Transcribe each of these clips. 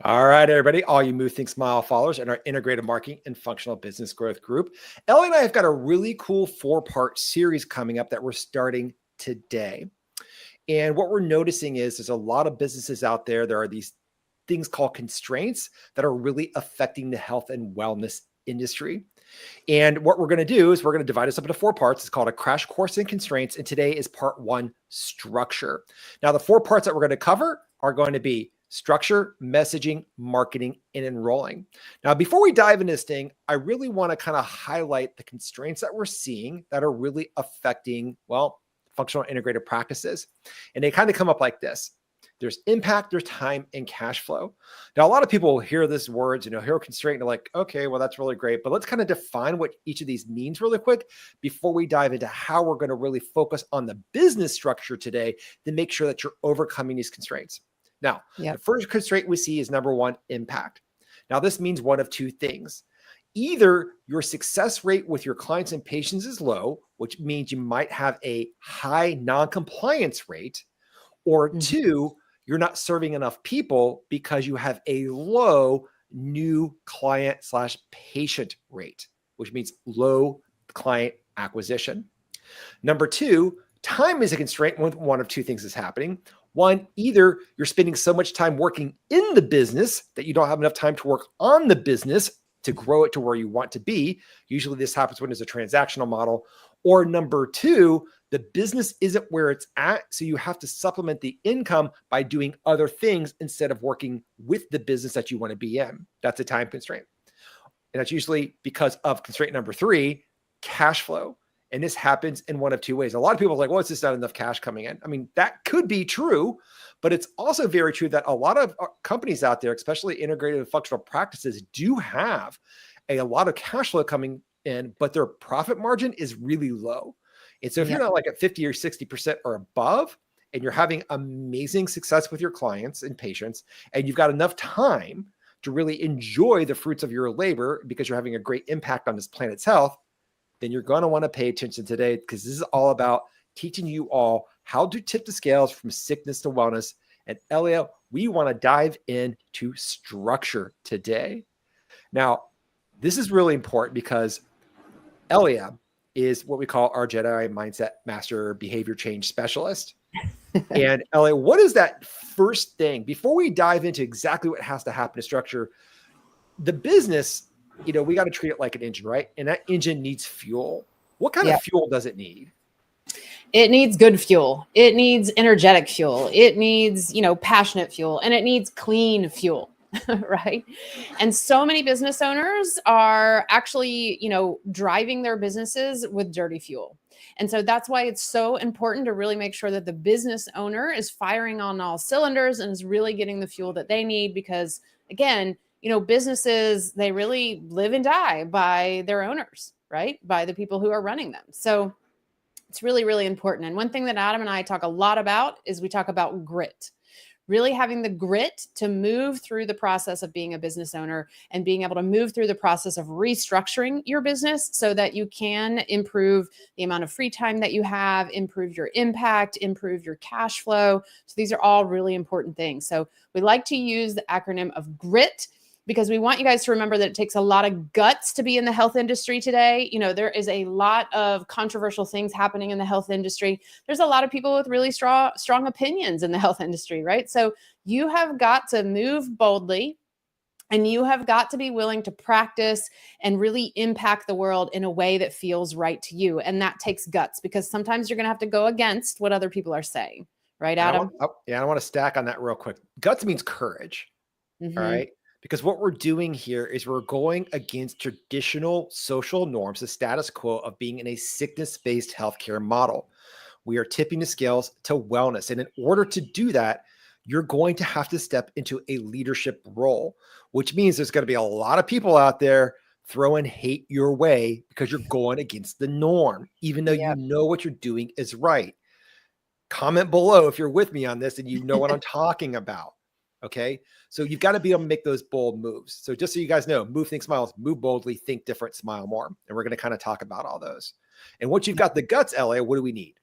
All right, everybody, all you Move, Think, Smile followers in our integrated marketing and functional business growth group. Ellie and I have got a really cool 4-part series coming up that we're starting today. And what we're noticing is there's a lot of businesses out there. There are these things called constraints that are really affecting the health and wellness industry. And what we're going to do is we're going to divide this up into 4 parts. It's called a crash course in constraints. And today is part 1, structure. Now, the 4 parts that we're going to cover are going to be structure, messaging, marketing, and enrolling. Now, before we dive into this thing, I really want to kind of highlight the constraints that we're seeing that are really affecting, well, functional integrated practices. And they kind of come up like this. There's impact, there's time, and cash flow. Now, a lot of people hear these words, hear constraint, and they're like, okay, well, that's really great. But let's kind of define what each of these means really quick before we dive into how we're going to really focus on the business structure today to make sure that you're overcoming these constraints. Now, the first constraint we see is number 1, impact. Now, this means one of 2 things. Either your success rate with your clients and patients is low, which means you might have a high non-compliance rate, or 2, you're not serving enough people because you have a low new client/patient rate, which means low client acquisition. Number 2, time is a constraint when one of 2 things is happening. 1, either you're spending so much time working in the business that you don't have enough time to work on the business to grow it to where you want to be. Usually this happens when there's a transactional model. Or number 2, the business isn't where it's at, so you have to supplement the income by doing other things instead of working with the business that you want to be in. That's a time constraint. And that's usually because of constraint number 3, cash flow. And this happens in one of 2 ways. A lot of people are like, well, it's just not enough cash coming in. I mean, that could be true, but it's also very true that a lot of companies out there, especially integrated and functional practices, do have a lot of cash flow coming in, but their profit margin is really low. And so if you're not like at 50 or 60% or above, and you're having amazing success with your clients and patients, and you've got enough time to really enjoy the fruits of your labor because you're having a great impact on this planet's health, then you're going to want to pay attention today, because this is all about teaching you all how to tip the scales from sickness to wellness. And Elea, we want to dive into structure today. Now, this is really important because Elea is what we call our Jedi Mindset Master Behavior Change Specialist. And Elea, what is that first thing, before we dive into exactly what has to happen to structure, the business, we got to treat it like an engine, right? And that engine needs fuel. What kind of fuel does it need? It needs good fuel. It needs energetic fuel. It needs, passionate fuel, and it needs clean fuel, right? And so many business owners are actually, driving their businesses with dirty fuel. And so that's why it's so important to really make sure that the business owner is firing on all cylinders and is really getting the fuel that they need, because again, businesses, they really live and die by their owners, right? By the people who are running them. So it's really, really important. And one thing that Adam and I talk a lot about is we talk about grit. Really having the grit to move through the process of being a business owner and being able to move through the process of restructuring your business so that you can improve the amount of free time that you have, improve your impact, improve your cash flow. So these are all really important things. So we like to use the acronym of GRIT, because we want you guys to remember that it takes a lot of guts to be in the health industry today. There is a lot of controversial things happening in the health industry. There's a lot of people with really strong opinions in the health industry, right? So you have got to move boldly, and you have got to be willing to practice and really impact the world in a way that feels right to you. And that takes guts, because sometimes you're going to have to go against what other people are saying. Right, Adam? I want to stack on that real quick. Guts means courage. All right. Because what we're doing here is we're going against traditional social norms, the status quo of being in a sickness-based healthcare model. We are tipping the scales to wellness. And in order to do that, you're going to have to step into a leadership role, which means there's going to be a lot of people out there throwing hate your way because you're going against the norm, even though you know what you're doing is right. Comment below if you're with me on this and you know what I'm talking about. Okay. So you've got to be able to make those bold moves. So just so you guys know, move, think, smile, move boldly, think different, smile more. And we're going to kind of talk about all those. And once you've got the guts, Elea, what do we need?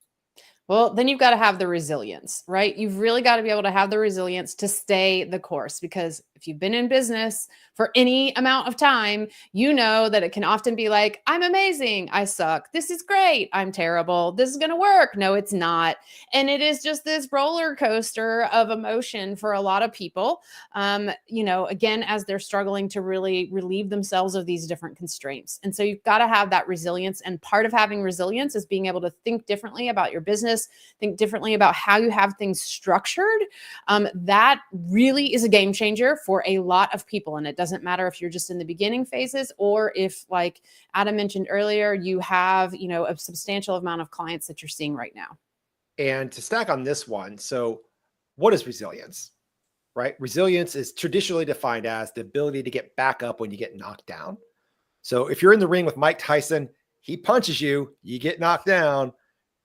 Well, then you've got to have the resilience, right? You've really got to be able to have the resilience to stay the course, because If you've been in business for any amount of time, you know that it can often be like, I'm amazing, I suck, this is great, I'm terrible, this is going to work. No, it's not. And it is just this roller coaster of emotion for a lot of people, again, as they're struggling to really relieve themselves of these different constraints. And so you've got to have that resilience. And part of having resilience is being able to think differently about your business, think differently about how you have things structured. That really is a game changer for a lot of people. And it doesn't matter if you're just in the beginning phases or if, like Adam mentioned earlier, you have, a substantial amount of clients that you're seeing right now. And to stack on this one, so what is resilience, right? Resilience is traditionally defined as the ability to get back up when you get knocked down. So if you're in the ring with Mike Tyson, he punches you, you get knocked down.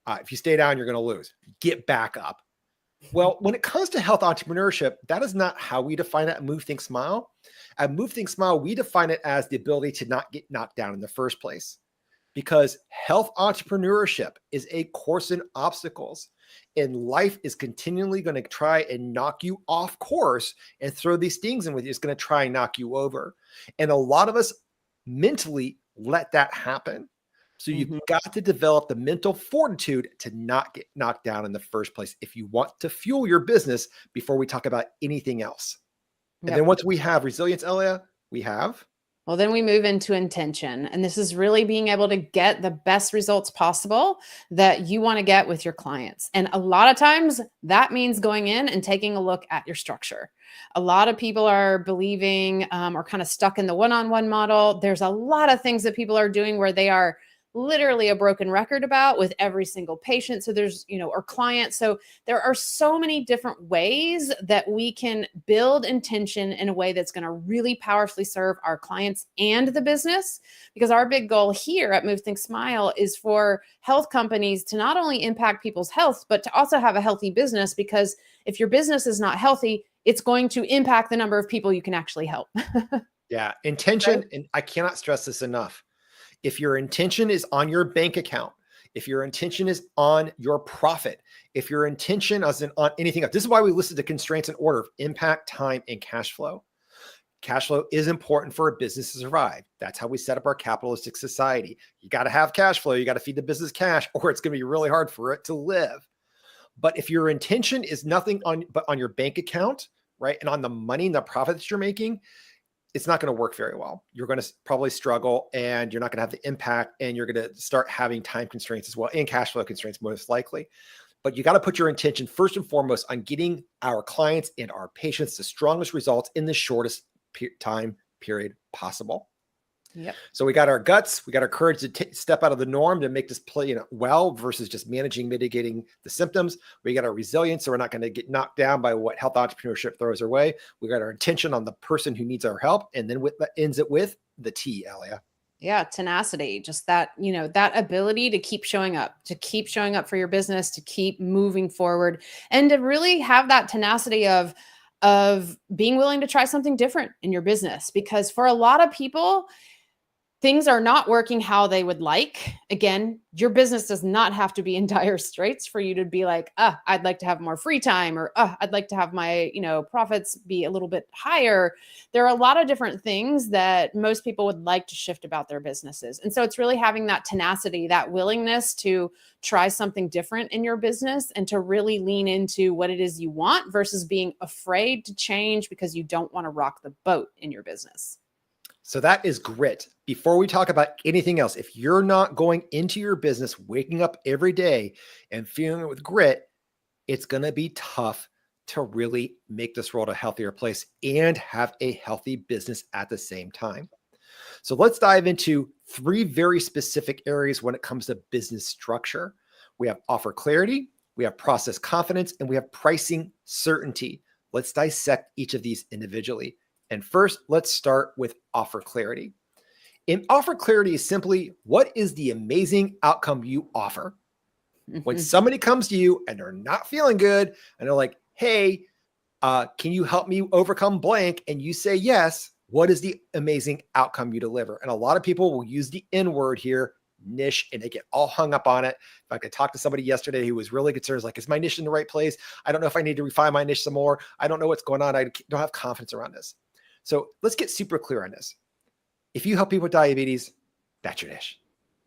If you stay down, you're going to lose. Get back up. Well, when it comes to health entrepreneurship, that is not how we define it at Move, Think, Smile. At Move, Think, Smile, we define it as the ability to not get knocked down in the first place. Because health entrepreneurship is a course in obstacles, and life is continually going to try and knock you off course and throw these things in with you. It's going to try and knock you over. And a lot of us mentally let that happen. So you've got to develop the mental fortitude to not get knocked down in the first place if you want to fuel your business before we talk about anything else. And then once we have resilience, Elea, well, then we move into intention. And this is really being able to get the best results possible that you want to get with your clients. And a lot of times that means going in and taking a look at your structure. A lot of people are believing or kind of stuck in the one-on-one model. There's a lot of things that people are doing where they are literally a broken record about with every single patient. So there's, or client. So there are so many different ways that we can build intention in a way that's going to really powerfully serve our clients and the business. Because our big goal here at Move, Think, Smile is for health companies to not only impact people's health, but to also have a healthy business. Because if your business is not healthy, it's going to impact the number of people you can actually help. Yeah. Intention. Right? And I cannot stress this enough. If your intention is on your bank account, if your intention is on your profit, if your intention is on anything else, this is why we listed the constraints in order of impact, time, and cash flow. Cash flow is important for a business to survive. That's how we set up our capitalistic society. You got to have cash flow. You got to feed the business cash, or it's going to be really hard for it to live. But if your intention is nothing but on your bank account, right, and on the money and the profit that you're making, it's not going to work very well. You're going to probably struggle, and you're not going to have the impact, and you're going to start having time constraints as well, and cash flow constraints most likely. But you got to put your intention first and foremost on getting our clients and our patients the strongest results in the shortest time period possible. Yep. So we got our guts, we got our courage to step out of the norm to make this play well versus just mitigating the symptoms. We got our resilience, so we're not going to get knocked down by what health entrepreneurship throws our way. We got our intention on the person who needs our help, and then ends it with the T, Elea. Yeah, tenacity, just that, that ability to keep showing up for your business, to keep moving forward, and to really have that tenacity of being willing to try something different in your business. Because for a lot of people, things are not working how they would like. Again, your business does not have to be in dire straits for you to be like, I'd like to have more free time, or I'd like to have my, profits be a little bit higher. There are a lot of different things that most people would like to shift about their businesses. And so it's really having that tenacity, that willingness to try something different in your business and to really lean into what it is you want versus being afraid to change because you don't want to rock the boat in your business. So that is grit. Before we talk about anything else, if you're not going into your business, waking up every day and feeling it with grit, it's going to be tough to really make this world a healthier place and have a healthy business at the same time. So let's dive into 3 very specific areas when it comes to business structure. We have offer clarity, we have process confidence, and we have pricing certainty. Let's dissect each of these individually. And first, let's start with offer clarity. In offer clarity is simply, what is the amazing outcome you offer? When somebody comes to you and they're not feeling good and they're like, hey, can you help me overcome blank? And you say yes, what is the amazing outcome you deliver? And a lot of people will use the N word here, niche, and they get all hung up on it. In fact, I talked to somebody yesterday who was really concerned, like, is my niche in the right place? I don't know if I need to refine my niche some more. I don't know what's going on. I don't have confidence around this. So let's get super clear on this. If you help people with diabetes, that's your niche.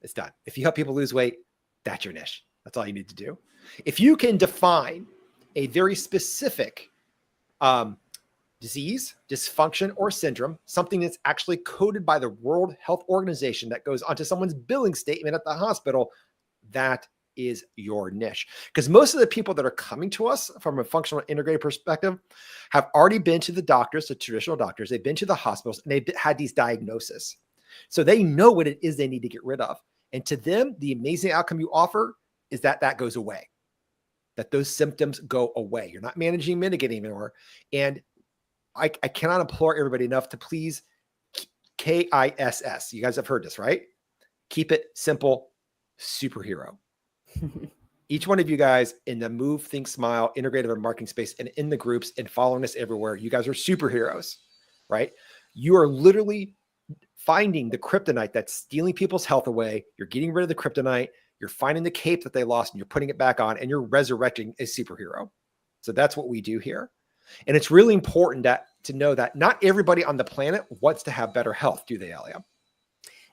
It's done. If you help people lose weight, that's your niche. That's all you need to do. If you can define a very specific disease, dysfunction, or syndrome, something that's actually coded by the World Health Organization that goes onto someone's billing statement at the hospital, that is your niche. Because most of the people that are coming to us from a functional integrated perspective have already been to the doctors, the traditional doctors. They've been to the hospitals and they've had these diagnoses. So they know what it is they need to get rid of. And to them, the amazing outcome you offer is that that goes away, that those symptoms go away. You're not managing, mitigating anymore. And I cannot implore everybody enough to please KISS. You guys have heard this, right? Keep it simple, superhero. Each one of you guys in the Move, Think, Smile, integrative and marketing space and in the groups and following us everywhere, you guys are superheroes, right? You are literally finding the kryptonite that's stealing people's health away. You're getting rid of the kryptonite. You're finding the cape that they lost and you're putting it back on and you're resurrecting a superhero. So that's what we do here. And it's really important to know that not everybody on the planet wants to have better health, do they, Elea?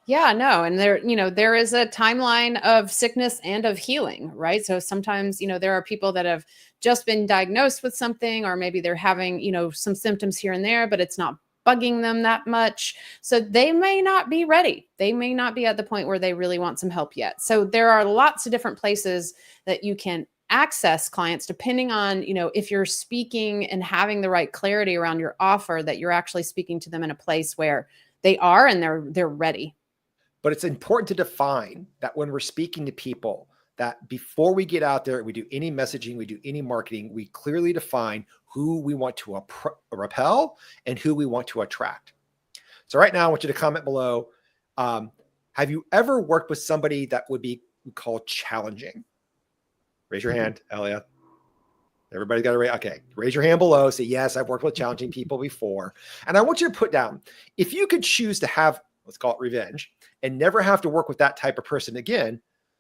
Yeah, no. And there is a timeline of sickness and of healing, right? So sometimes, there are people that have just been diagnosed with something, or maybe they're having, some symptoms here and there, but it's not bugging them that much. So they may not be ready. They may not be at the point where they really want some help yet. So there are lots of different places that you can access clients depending on, if you're speaking and having the right clarity around your offer, that you're actually speaking to them in a place where they are and they're ready. But it's important to define that when we're speaking to people, that before we get out there, we do any messaging, we do any marketing, we clearly define who we want to repel and who we want to attract. So right now, I want you to comment below. Have you ever worked with somebody that would be called challenging? Raise your hand, Elea. Everybody got to raise. Okay. Raise your hand below. Say, yes, I've worked with challenging people before. And I want you to put down, if you could choose to have, let's call it revenge, and never have to work with that type of person again,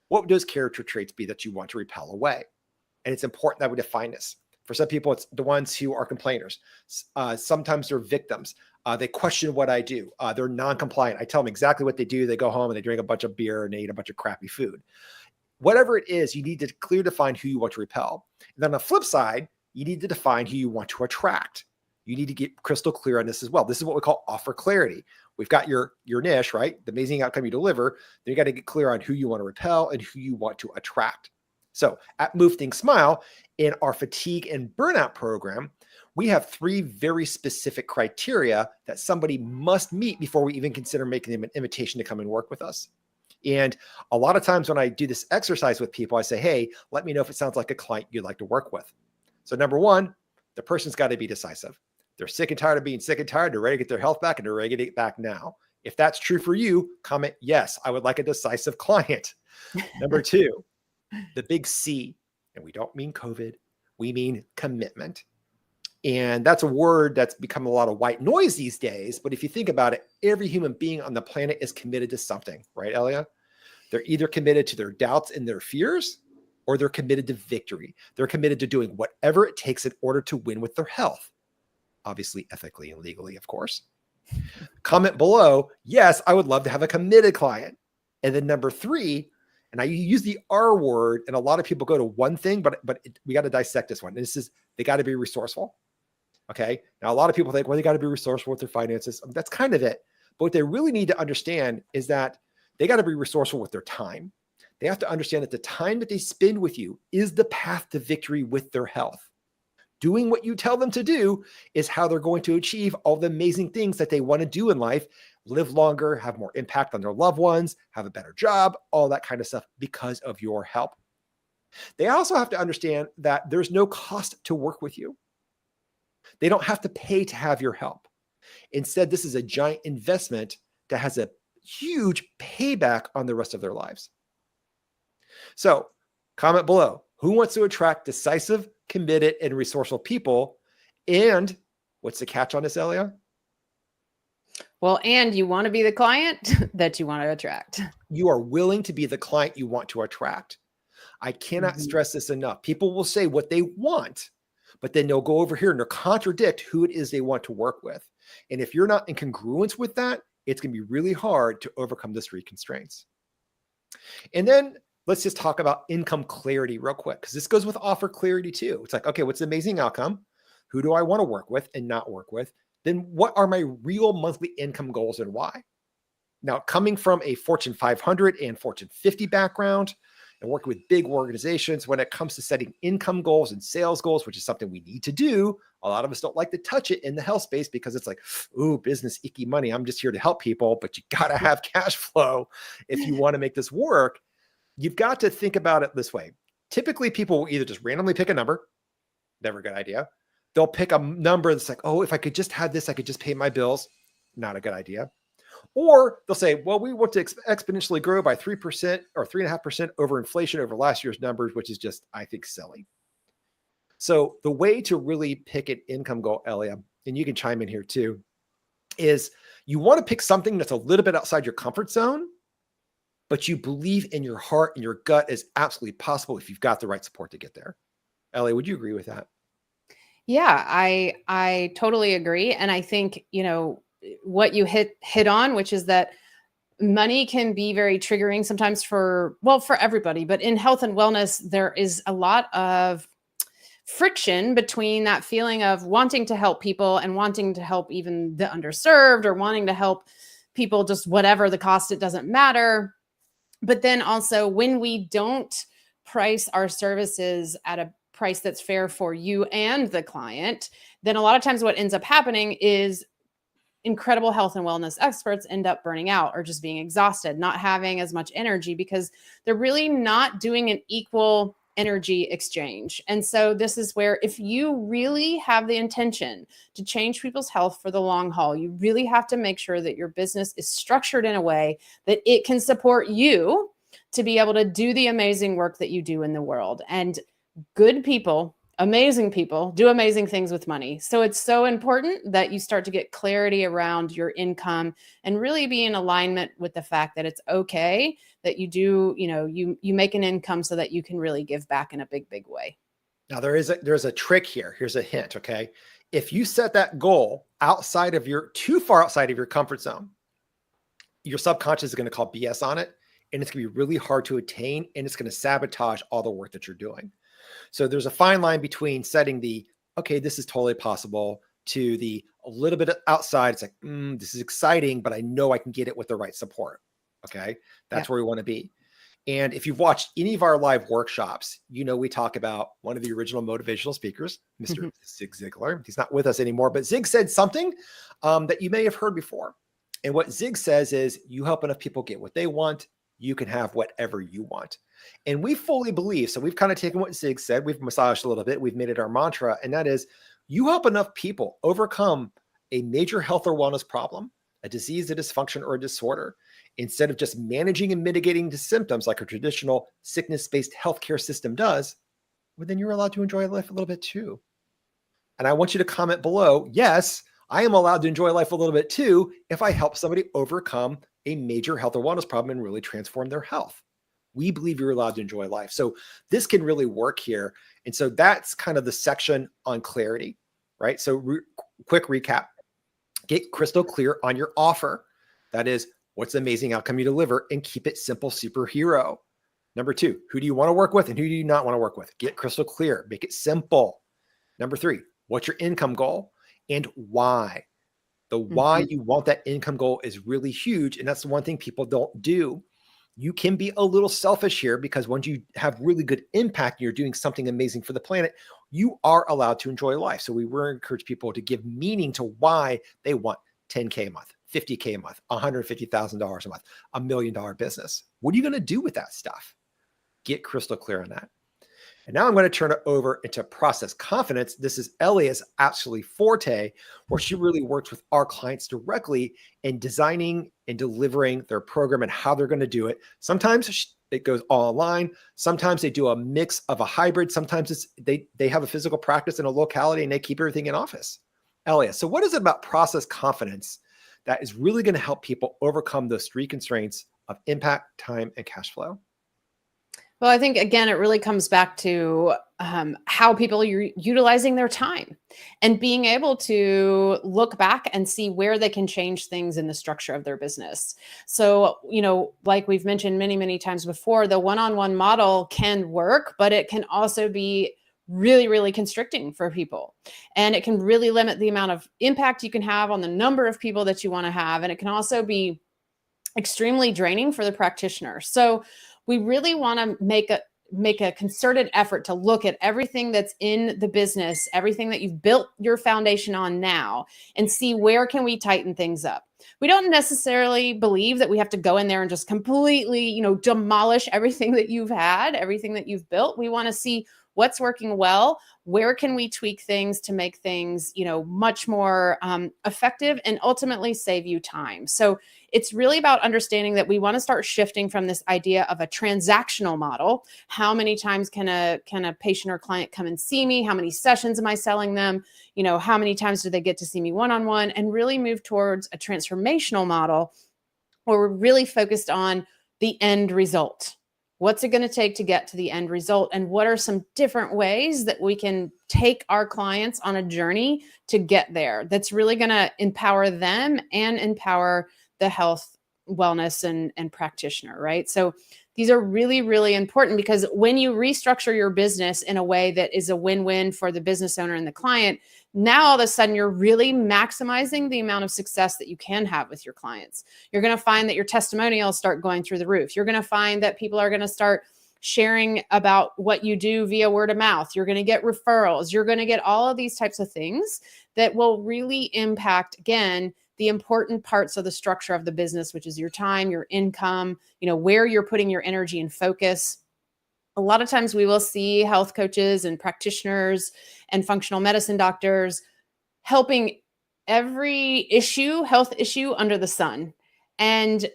what would those character traits be that you want to repel away? And it's important that we define this. For some people, it's the ones who are complainers. Sometimes they're victims. They question what I do. They're non-compliant. I tell them exactly what they do. They go home and they drink a bunch of beer and they eat a bunch of crappy food. Whatever it is, you need to clearly define who you want to repel. And then on the flip side, you need to define who you want to attract. You need to get crystal clear on this as well. This is what we call offer clarity. We've got your niche, right? The amazing outcome you deliver. Then you got to get clear on who you want to repel and who you want to attract. So at Move, Think, Smile, in our fatigue and burnout program, we have 3 very specific criteria that somebody must meet before we even consider making them an invitation to come and work with us. And a lot of times when I do this exercise with people, I say, hey, let me know if it sounds like a client you'd like to work with. So number 1, the person's got to be decisive. They're sick and tired of being sick and tired. They're ready to get their health back and they're ready to get it back now. If that's true for you, comment, yes, I would like a decisive client. Number 2, the big C, and we don't mean COVID, we mean commitment. And that's a word that's become a lot of white noise these days. But if you think about it, every human being on the planet is committed to something, right, Elea? They're either committed to their doubts and their fears, or they're committed to victory. They're committed to doing whatever it takes in order to win with their health. Obviously, ethically and legally, of course. Comment below, yes, I would love to have a committed client. And then number 3, and I use the R word, and a lot of people go to one thing, but we got to dissect this one. And this is, they got to be resourceful. Okay. Now, a lot of people think, well, they got to be resourceful with their finances. That's kind of it. But what they really need to understand is that they got to be resourceful with their time. They have to understand that the time that they spend with you is the path to victory with their health. Doing what you tell them to do is how they're going to achieve all the amazing things that they want to do in life, live longer, have more impact on their loved ones, have a better job, all that kind of stuff because of your help. They also have to understand that there's no cost to work with you. They don't have to pay to have your help. Instead, this is a giant investment that has a huge payback on the rest of their lives. So comment below, who wants to attract decisive, committed, and resourceful people? And what's the catch on this, Elea? Well, and you want to be the client that you want to attract. You are willing to be the client you want to attract. I cannot Mhm. stress this enough. People will say what they want, but then they'll go over here and they'll contradict who it is they want to work with. And if you're not in congruence with that, it's going to be really hard to overcome the three constraints. And then let's just talk about income clarity real quick, because this goes with offer clarity too. It's like, okay, what's the amazing outcome? Who do I want to work with and not work with? Then what are my real monthly income goals and why? Now, coming from a Fortune 500 and Fortune 50 background and working with big organizations, when it comes to setting income goals and sales goals, which is something we need to do, a lot of us don't like to touch it in the health space because it's like, ooh, business, icky money. I'm just here to help people, but you got to have cash flow if you want to make this work. You've got to think about it this way. Typically, people will either just randomly pick a number, never a good idea. They'll pick a number that's like, oh, if I could just have this, I could just pay my bills. Not a good idea. Or they'll say, well, we want to exponentially grow by 3% or 3.5% over inflation over last year's numbers, which is just, I think, silly. So the way to really pick an income goal, Elea, and you can chime in here too, is you want to pick something that's a little bit outside your comfort zone, but you believe in your heart and your gut is absolutely possible if you've got the right support to get there. Elea, would you agree with that? Yeah, I totally agree. And I think, what you hit on, which is that money can be very triggering sometimes for everybody, but in health and wellness, there is a lot of friction between that feeling of wanting to help people and wanting to help even the underserved, or wanting to help people just whatever the cost, it doesn't matter. But then also, when we don't price our services at a price that's fair for you and the client, then a lot of times what ends up happening is incredible health and wellness experts end up burning out or just being exhausted, not having as much energy because they're really not doing an equal energy exchange. And so this is where, if you really have the intention to change people's health for the long haul, you really have to make sure that your business is structured in a way that it can support you to be able to do the amazing work that you do in the world. And good people, amazing people, do amazing things with money. So it's so important that you start to get clarity around your income and really be in alignment with the fact that it's okay that you do, you make an income so that you can really give back in a big, big way. Now there's a trick here. Here's a hint. Okay. If you set that goal too far outside of your comfort zone, your subconscious is going to call BS on it, and it's going to be really hard to attain, and it's going to sabotage all the work that you're doing. So there's a fine line between setting okay, this is totally possible, to a little bit outside. It's like, this is exciting, but I know I can get it with the right support. Okay. That's where we want to be. And if you've watched any of our live workshops, we talk about one of the original motivational speakers, Mr. Zig Ziglar. He's not with us anymore, but Zig said something that you may have heard before. And what Zig says is, you help enough people get what they want, you can have whatever you want. And we fully believe, so we've kind of taken what Zig said, we've massaged a little bit, we've made it our mantra, and that is, you help enough people overcome a major health or wellness problem, a disease, a dysfunction, or a disorder, instead of just managing and mitigating the symptoms like a traditional sickness-based healthcare system does, well, then you're allowed to enjoy life a little bit too. And I want you to comment below, yes, I am allowed to enjoy life a little bit too if I help somebody overcome a major health or wellness problem and really transform their health. We believe you're allowed to enjoy life. So this can really work here. And so that's kind of the section on clarity, right? So quick recap, get crystal clear on your offer. That is, what's the amazing outcome you deliver, and keep it simple, superhero. Number 2, who do you want to work with and who do you not want to work with? Get crystal clear, make it simple. Number 3, what's your income goal and why? The why you want that income goal is really huge. And that's the one thing people don't do. You can be a little selfish here, because once you have really good impact and you're doing something amazing for the planet, you are allowed to enjoy life. So we will encourage people to give meaning to why they want $10K a month, $50K a month, $150,000 a month, $1 million business. What are you going to do with that stuff? Get crystal clear on that. And now I'm going to turn it over into process confidence. This is Elea's absolutely forte, where she really works with our clients directly in designing and delivering their program and how they're going to do it. Sometimes it goes all online. Sometimes they do a mix of a hybrid. Sometimes they have a physical practice in a locality and they keep everything in office. Elea, so what is it about process confidence that is really going to help people overcome those three constraints of impact, time, and cash flow? Well, I think again, it really comes back to how people are utilizing their time and being able to look back and see where they can change things in the structure of their business. So, like we've mentioned many, many times before, the one-on-one model can work, but it can also be really, really constricting for people. And it can really limit the amount of impact you can have on the number of people that you want to have. And it can also be extremely draining for the practitioner. So we really want to make a concerted effort to look at everything that's in the business, everything that you've built your foundation on now, and see where can we tighten things up. We don't necessarily believe that we have to go in there and just completely, demolish everything that you've had, everything that you've built. We want to see what's working well, where can we tweak things to make things, much more effective and ultimately save you time. So it's really about understanding that we want to start shifting from this idea of a transactional model. How many times can a patient or client come and see me? How many sessions am I selling them? How many times do they get to see me one-on-one? And really move towards a transformational model where we're really focused on the end result. What's it going to take to get to the end result? And what are some different ways that we can take our clients on a journey to get there that's really going to empower them and empower the health, wellness, and practitioner, right? So these are really, really important, because when you restructure your business in a way that is a win-win for the business owner and the client, now all of a sudden you're really maximizing the amount of success that you can have with your clients. You're going to find that your testimonials start going through the roof. You're going to find that people are going to start sharing about what you do via word of mouth. You're going to get referrals. You're going to get all of these types of things that will really impact, again, the important parts of the structure of the business, which is your time, your income, where you're putting your energy and focus. A lot of times we will see health coaches and practitioners and functional medicine doctors helping every health issue under the sun. And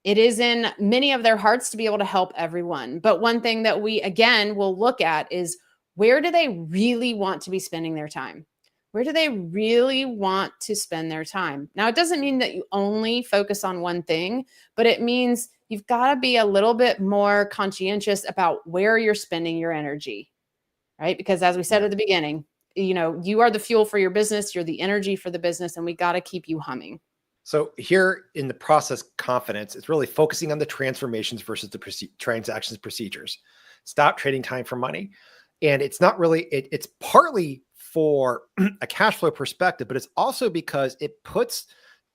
it is in many of their hearts to be able to help everyone. But one thing that we, again, will look at is, where do they really want to be spending their time? Where do they really want to spend their time? Now, it doesn't mean that you only focus on one thing, but it means you've got to be a little bit more conscientious about where you're spending your energy, right? Because as we said at the beginning, you are the fuel for your business, you're the energy for the business, and we got to keep you humming. So here in the process confidence, it's really focusing on the transformations versus the transactions procedures. Stop trading time for money. And it's not really, it's partly for a cash flow perspective, but it's also because it puts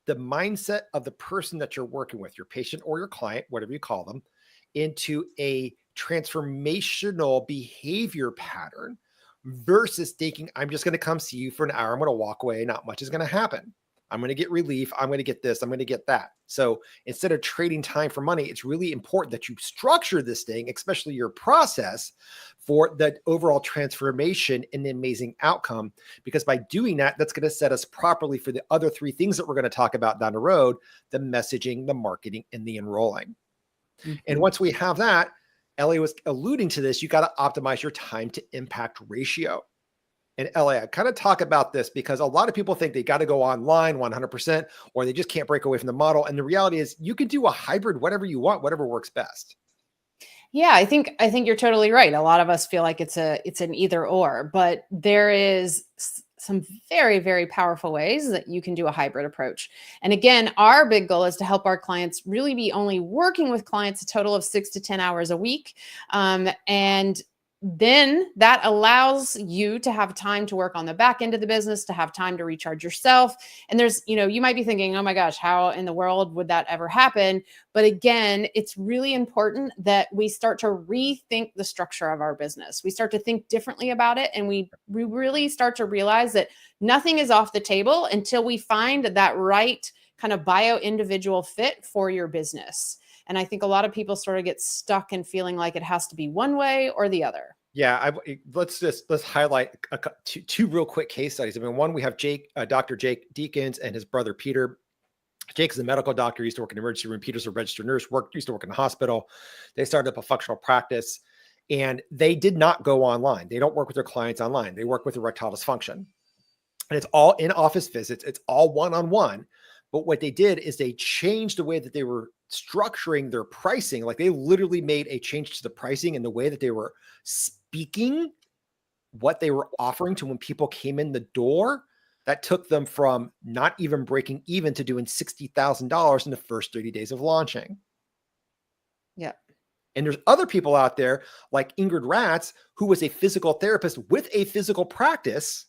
the mindset of the person that you're working with, your patient or your client, whatever you call them, into a transformational behavior pattern versus thinking, I'm just going to come see you for an hour. I'm going to walk away. Not much is going to happen. I'm going to get relief. I'm going to get this. I'm going to get that. So instead of trading time for money, it's really important that you structure this thing, especially your process, for the overall transformation and the amazing outcome. Because by doing that, that's going to set us properly for the other three things that we're going to talk about down the road: the messaging, the marketing, and the enrolling. Mm-hmm. And once we have that, Ellie was alluding to this, you got to optimize your time to impact ratio. And Elea, kind of talk about this, because a lot of people think they got to go online 100%, or they just can't break away from the model. And the reality is you can do a hybrid, whatever you want, whatever works best. Yeah, I think you're totally right. A lot of us feel like it's an either or, but there is some very, very powerful ways that you can do a hybrid approach. And again, our big goal is to help our clients really be only working with clients a total of 6 to 10 hours a week. And then that allows you to have time to work on the back end of the business, to have time to recharge yourself. And there's, you might be thinking, oh my gosh, how in the world would that ever happen? But again, it's really important that we start to rethink the structure of our business. We start to think differently about it. And we really start to realize that nothing is off the table until we find that right kind of bio-individual fit for your business. And I think a lot of people sort of get stuck in feeling like it has to be one way or the other. Yeah, let's highlight two real quick case studies. I mean, one, we have Dr. Jake Deakins and his brother Peter. Jake is a medical doctor, used to work in the emergency room. Peter's a registered nurse, used to work in the hospital. They started up a functional practice, and they did not go online. They don't work with their clients online. They work with erectile dysfunction. And it's all in-office visits. It's all one-on-one. But what they did is they changed the way that they were structuring their pricing. Like they literally made a change to the pricing and the way that they were speaking what they were offering to when people came in the door. That took them from not even breaking even to doing $60,000 in the first 30 days of launching. Yeah. And there's other people out there like Ingrid Ratz, who was a physical therapist with a physical practice,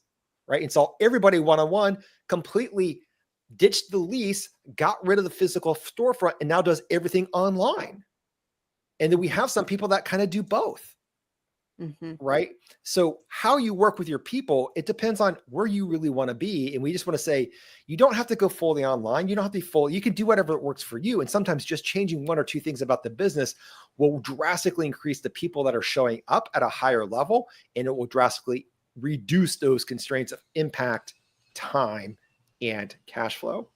right? And saw everybody one-on-one, completely ditched the lease, got rid of the physical storefront, and now does everything online. And then we have some people that kind of do both, right? So how you work with your people, it depends on where you really want to be. And we just want to say, you don't have to go fully online. You don't have to be full. You can do whatever works for you. And sometimes just changing one or two things about the business will drastically increase the people that are showing up at a higher level. And it will drastically reduce those constraints of impact, time, and cash flow.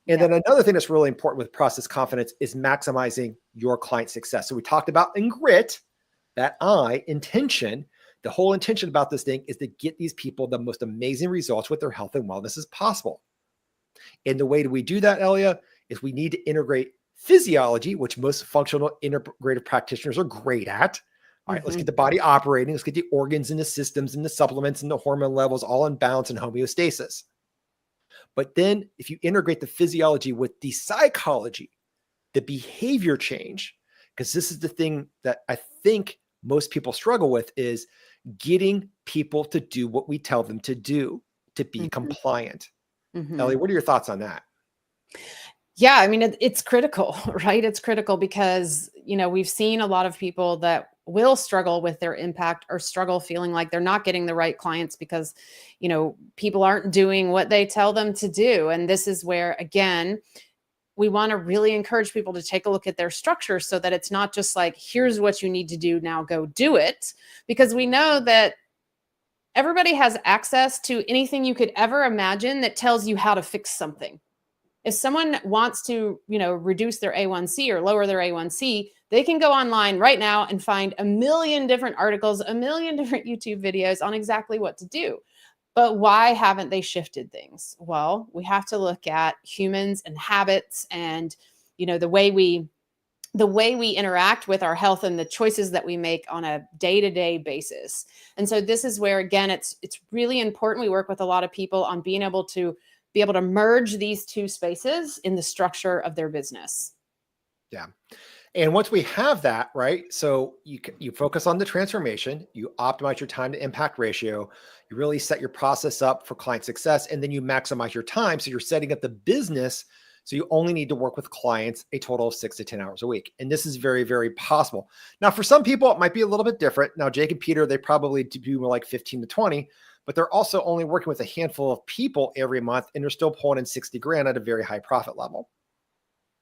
And then another thing that's really important with process confidence is maximizing your client success. So we talked about in grit, that I, intention. The whole intention about this thing is to get these people the most amazing results with their health and wellness as possible. And the way that we do that, Elea, is we need to integrate physiology, which most functional integrative practitioners are great at. All right, let's get the body operating. Let's get the organs and the systems and the supplements and the hormone levels all in balance and homeostasis. But then if you integrate the physiology with the psychology, the behavior change, because this is the thing that I think most people struggle with, is getting people to do what we tell them to do, to be compliant. Ellie, what are your thoughts on that? Yeah, I mean, it's critical, right? It's critical because, we've seen a lot of people that will struggle with their impact or struggle feeling like they're not getting the right clients because, people aren't doing what they tell them to do. And this is where, again, we want to really encourage people to take a look at their structure so that it's not just like, here's what you need to do, now go do it. Because we know that everybody has access to anything you could ever imagine that tells you how to fix something. If someone wants to, reduce their A1C or lower their A1C, they can go online right now and find a million different articles, a million different YouTube videos on exactly what to do. But why haven't they shifted things? Well, we have to look at humans and habits and, the way we interact with our health and the choices that we make on a day-to-day basis. And so this is where, again, it's really important. We work with a lot of people on being able to merge these two spaces in the structure of their business. Yeah. And once we have that, right? So you focus on the transformation, you optimize your time to impact ratio, you really set your process up for client success, and then you maximize your time. So you're setting up the business. So you only need to work with clients a total of 6 to 10 hours a week. And this is very, very possible. Now, for some people, it might be a little bit different. Now, Jake and Peter, they probably do more like 15 to 20, but they're also only working with a handful of people every month, and they're still pulling in 60 grand at a very high profit level.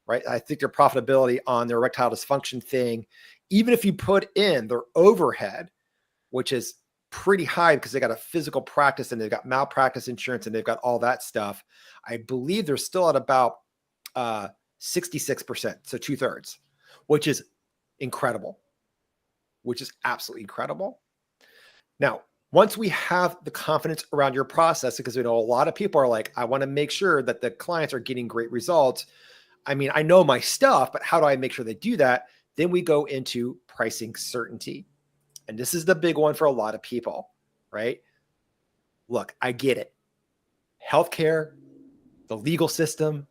Right? I think their profitability on their erectile dysfunction thing, even if you put in their overhead, which is pretty high because they got a physical practice and they've got malpractice insurance and they've got all that stuff, I believe they're still at about 66%. So 2/3, which is incredible, which is absolutely incredible. Now, once we have the confidence around your process, because we know a lot of people are like, I want to make sure that the clients are getting great results. I mean, I know my stuff, but how do I make sure they do that? Then we go into pricing certainty. And this is the big one for a lot of people, right? Look, I get it. Healthcare, the legal system,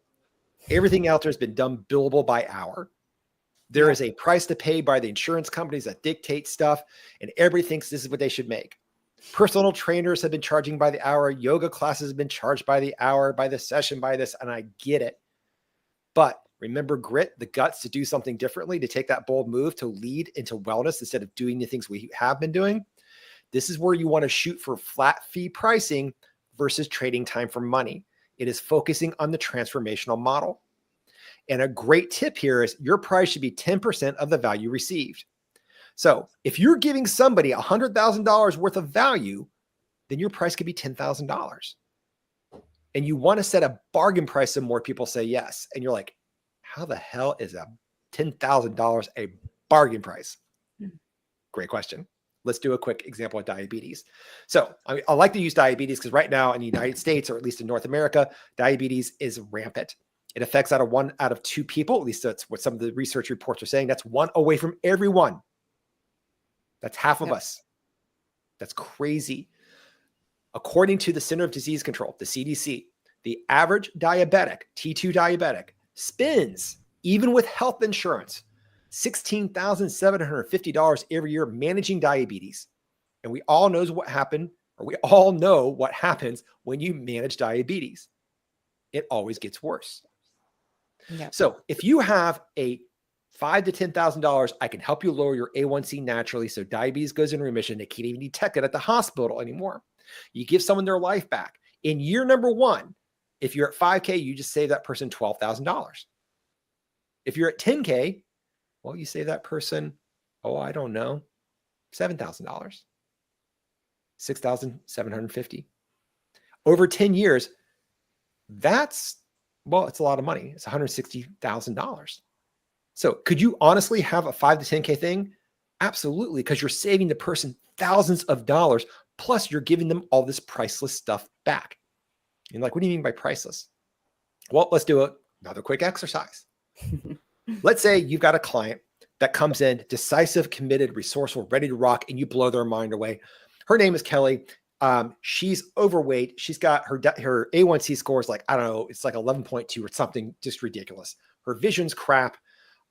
everything out there has been done billable by hour. There is a price to pay by the insurance companies that dictate stuff, and everybody thinks this is what they should make. Personal trainers have been charging by the hour. Yoga classes have been charged by the hour, by the session, by this, and I get it. But remember grit, the guts to do something differently, to take that bold move, to lead into wellness instead of doing the things we have been doing. This is where you want to shoot for flat fee pricing versus trading time for money. It is focusing on the transformational model. And a great tip here is your price should be 10% of the value received. So if you're giving somebody $100,000 worth of value, then your price could be $10,000. And you want to set a bargain price so more people say yes. And you're like, how the hell is a $10,000 a bargain price? Great question. Let's do a quick example of diabetes. So I like to use diabetes because right now in the United States, or at least in North America, diabetes is rampant. It affects 1 out of 2 people. At least that's what some of the research reports are saying. That's 1 away from everyone. That's half of us. That's crazy. According to the Center of Disease Control, the CDC, the average diabetic, T2 diabetic, spends, even with health insurance, $16,750 every year managing diabetes. And we all know what happened, or we all know what happens when you manage diabetes. It always gets worse. Yep. So if you have a $5,000 to $10,000, I can help you lower your A1C naturally so diabetes goes in remission. They can't even detect it at the hospital anymore. You give someone their life back. In year number 1, if you're at 5K, you just save that person $12,000. If you're at 10K, well, you save that person, I don't know, $7,000, $6,750. Over 10 years, it's a lot of money. It's $160,000. So could you honestly have a 5 to 10K thing? Absolutely, because you're saving the person thousands of dollars, plus you're giving them all this priceless stuff back. And like, what do you mean by priceless? Well, let's do another quick exercise. Let's say you've got a client that comes in, decisive, committed, resourceful, ready to rock, and you blow their mind away. Her name is Kelly. She's overweight. She's got her A1C score is like, I don't know, it's like 11.2 or something just ridiculous. Her vision's crap.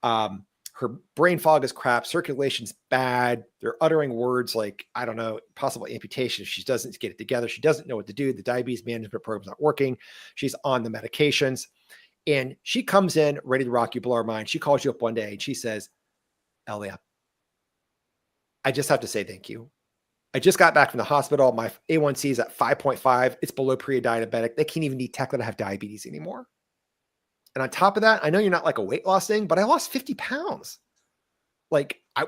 Her brain fog is crap. Circulation's bad. They're uttering words like, I don't know, possible amputation if she doesn't get it together. She doesn't know what to do. The diabetes management program's not working. She's on the medications. And she comes in ready to rock you, blow her mind. She calls you up one day and she says, Elea, I just have to say thank you. I just got back from the hospital. My A1C is at 5.5. It's below pre-diabetic. They can't even detect that I have diabetes anymore. And on top of that, I know you're not like a weight loss thing, but I lost 50 pounds. Like, I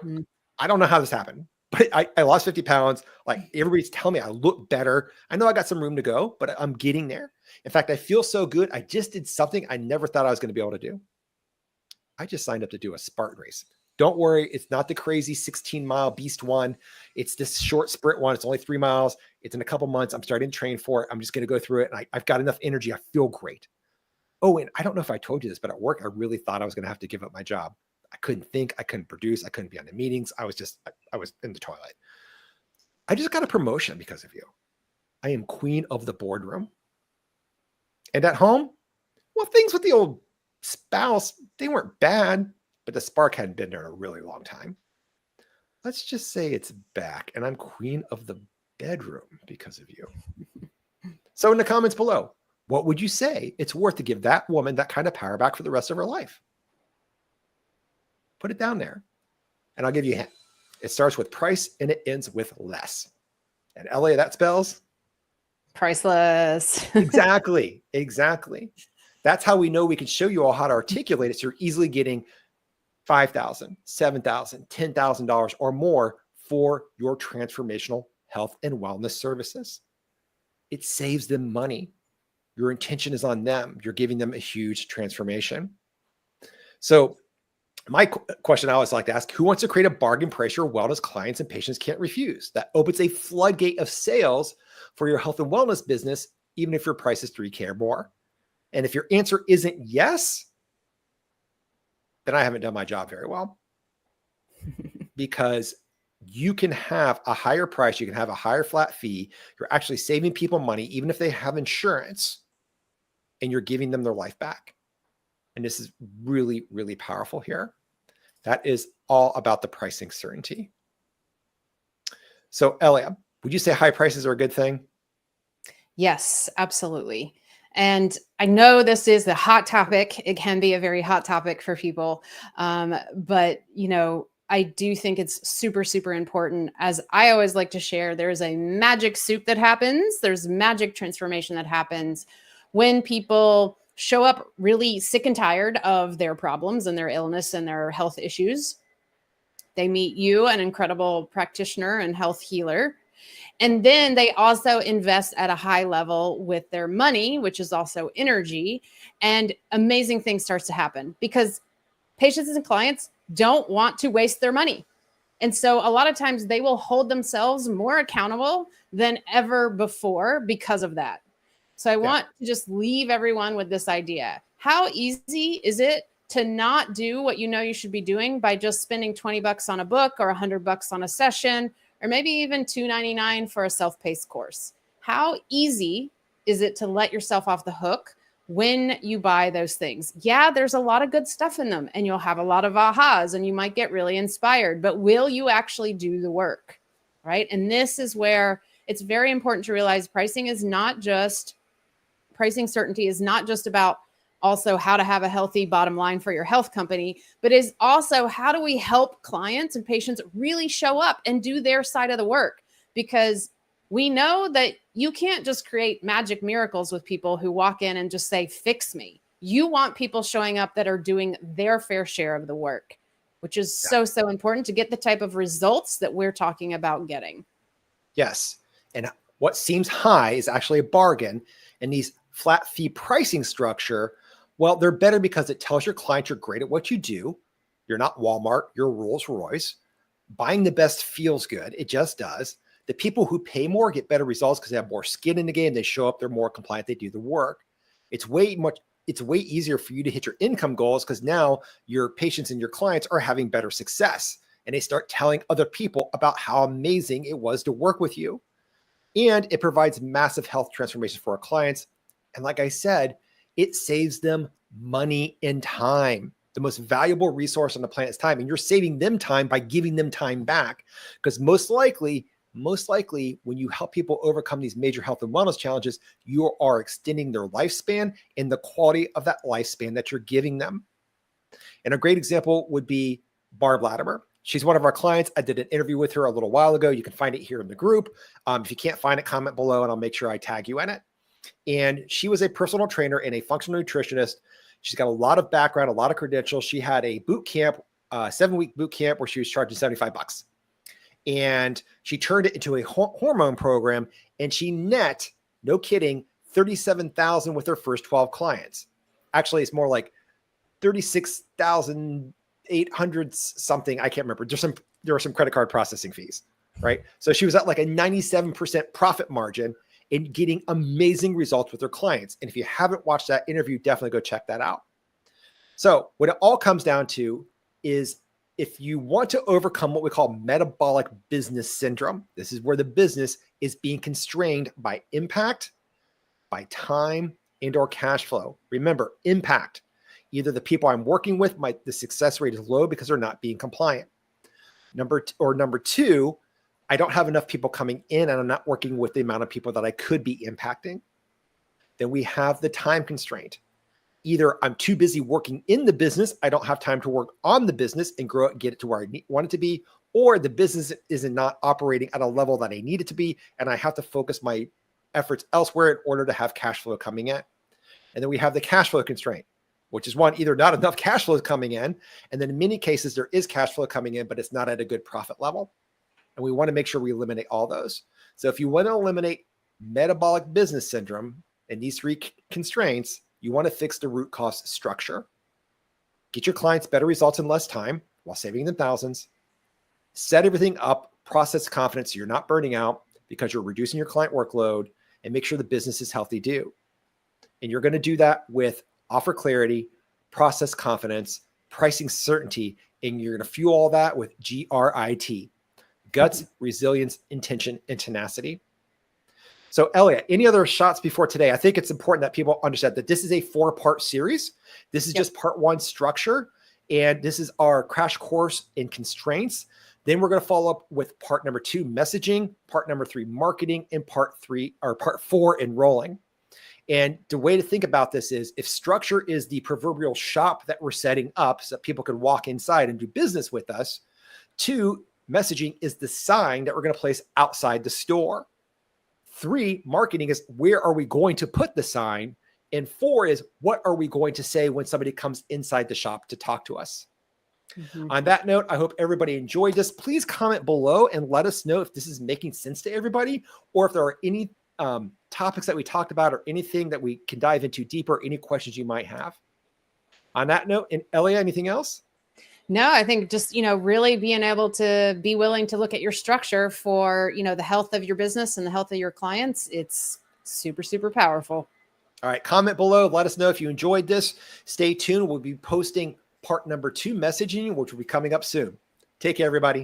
don't know how this happened, but I lost 50 pounds. Like, everybody's telling me I look better. I know I got some room to go, but I'm getting there. In fact, I feel so good. I just did something I never thought I was going to be able to do. I just signed up to do a Spartan race. Don't worry. It's not the crazy 16-mile beast one. It's this short sprint one. It's only 3 miles. It's in a couple months. I'm starting to train for it. I'm just going to go through it. And I've got enough energy. I feel great. Oh, and I don't know if I told you this, but at work, I really thought I was going to have to give up my job. I couldn't think. I couldn't produce. I couldn't be on the meetings. I was in the toilet. I just got a promotion because of you. I am queen of the boardroom. And at home, well, things with the old spouse, they weren't bad, but the spark hadn't been there in a really long time. Let's just say it's back, and I'm queen of the bedroom because of you. So in the comments below, what would you say it's worth to give that woman that kind of power back for the rest of her life? Put it down there, and I'll give you a hint. It starts with price, and it ends with less. And Elea, that spells? Priceless. Exactly. That's how we know we can show you all how to articulate it so you're easily getting $5,000, $7,000, $10,000 or more for your transformational health and wellness services. It saves them money. Your intention is on them. You're giving them a huge transformation. So my question I always like to ask, who wants to create a bargain price your wellness clients and patients can't refuse? That opens a floodgate of sales for your health and wellness business, even if your price is $3K or more. And if your answer isn't yes, then I haven't done my job very well. Because you can have a higher price, you can have a higher flat fee. You're actually saving people money, even if they have insurance, and you're giving them their life back. And this is really, really powerful here. That is all about the pricing certainty. So Elea, would you say high prices are a good thing? Yes, absolutely. And I know this is a hot topic. It can be a very hot topic for people. But, I do think it's super, super important. As I always like to share, there is a magic soup that happens. There's magic transformation that happens when people show up really sick and tired of their problems and their illness and their health issues. They meet you, an incredible practitioner and health healer. And then they also invest at a high level with their money, which is also energy, and amazing things starts to happen because patients and clients don't want to waste their money. And so a lot of times they will hold themselves more accountable than ever before because of that. So I want to just leave everyone with this idea. How easy is it to not do what you know you should be doing by just spending $20 on a book or $100 on a session, or maybe even $2.99 for a self-paced course? How easy is it to let yourself off the hook when you buy those things? Yeah, there's a lot of good stuff in them and you'll have a lot of ahas and you might get really inspired, but will you actually do the work, right? And this is where it's very important to realize pricing certainty is not just about also how to have a healthy bottom line for your health company, but is also how do we help clients and patients really show up and do their side of the work? Because we know that you can't just create magic miracles with people who walk in and just say, fix me. You want people showing up that are doing their fair share of the work, which is so important to get the type of results that we're talking about getting. Yes. And what seems high is actually a bargain. And these flat fee pricing structure, well, they're better because it tells your client you're great at what you do. You're not Walmart, you're Rolls Royce. Buying the best feels good. It just does. The people who pay more get better results because they have more skin in the game. They show up, they're more compliant, they do the work. It's way easier for you to hit your income goals because now your patients and your clients are having better success. And they start telling other people about how amazing it was to work with you. And it provides massive health transformation for our clients. And like I said, it saves them money and time. The most valuable resource on the planet is time. And you're saving them time by giving them time back. Because most likely, when you help people overcome these major health and wellness challenges, you are extending their lifespan and the quality of that lifespan that you're giving them. And a great example would be Barb Latimer. She's one of our clients. I did an interview with her a little while ago. You can find it here in the group. If you can't find it, comment below and I'll make sure I tag you in it. And she was a personal trainer and a functional nutritionist. She's got a lot of background, a lot of credentials. She had a boot camp, 7-week boot camp where she was charging $75. And she turned it into a hormone program and she net, no kidding, $37,000 with her first 12 clients. Actually, it's more like 36,800 something. I can't remember. There were some credit card processing fees, right? So she was at like a 97% profit margin and getting amazing results with her clients. And if you haven't watched that interview, definitely go check that out. So what it all comes down to is if you want to overcome what we call metabolic business syndrome, this is where the business is being constrained by impact, by time, and or cash flow. Remember, impact. Either the people I'm working with, the success rate is low because they're not being compliant. Number two, I don't have enough people coming in and I'm not working with the amount of people that I could be impacting. Then we have the time constraint. Either I'm too busy working in the business, I don't have time to work on the business and grow it and get it to where I want it to be, or the business is not operating at a level that I need it to be, and I have to focus my efforts elsewhere in order to have cash flow coming in. And then we have the cash flow constraint, which is one, either not enough cash flow coming in, and then in many cases there is cash flow coming in, but it's not at a good profit level. And we want to make sure we eliminate all those. So if you want to eliminate metabolic business syndrome and these three constraints, you want to fix the root cause structure. Get your clients better results in less time while saving them thousands. Set everything up, process confidence so you're not burning out because you're reducing your client workload, and make sure the business is healthy too. And you're going to do that with offer clarity, process confidence, pricing certainty, and you're going to fuel all that with GRIT. Guts, resilience, intention, and tenacity. So Elea, any other shots before today? I think it's important that people understand that this is a 4-part series. This is just part 1 structure. And this is our crash course in constraints. Then we're going to follow up with part number 2, messaging, part number 3, marketing, and part 4, enrolling. And the way to think about this is if structure is the proverbial shop that we're setting up so that people can walk inside and do business with us, 2, messaging is the sign that we're going to place outside the store. 3, marketing is where are we going to put the sign? And 4 is what are we going to say when somebody comes inside the shop to talk to us? Mm-hmm. On that note, I hope everybody enjoyed this. Please comment below and let us know if this is making sense to everybody, or if there are any topics that we talked about or anything that we can dive into deeper, any questions you might have. On that note, and Elea, anything else? No, I think just, really being able to be willing to look at your structure for, the health of your business and the health of your clients. It's super, super powerful. All right. Comment below. Let us know if you enjoyed this. Stay tuned. We'll be posting part number 2 messaging, which will be coming up soon. Take care, everybody.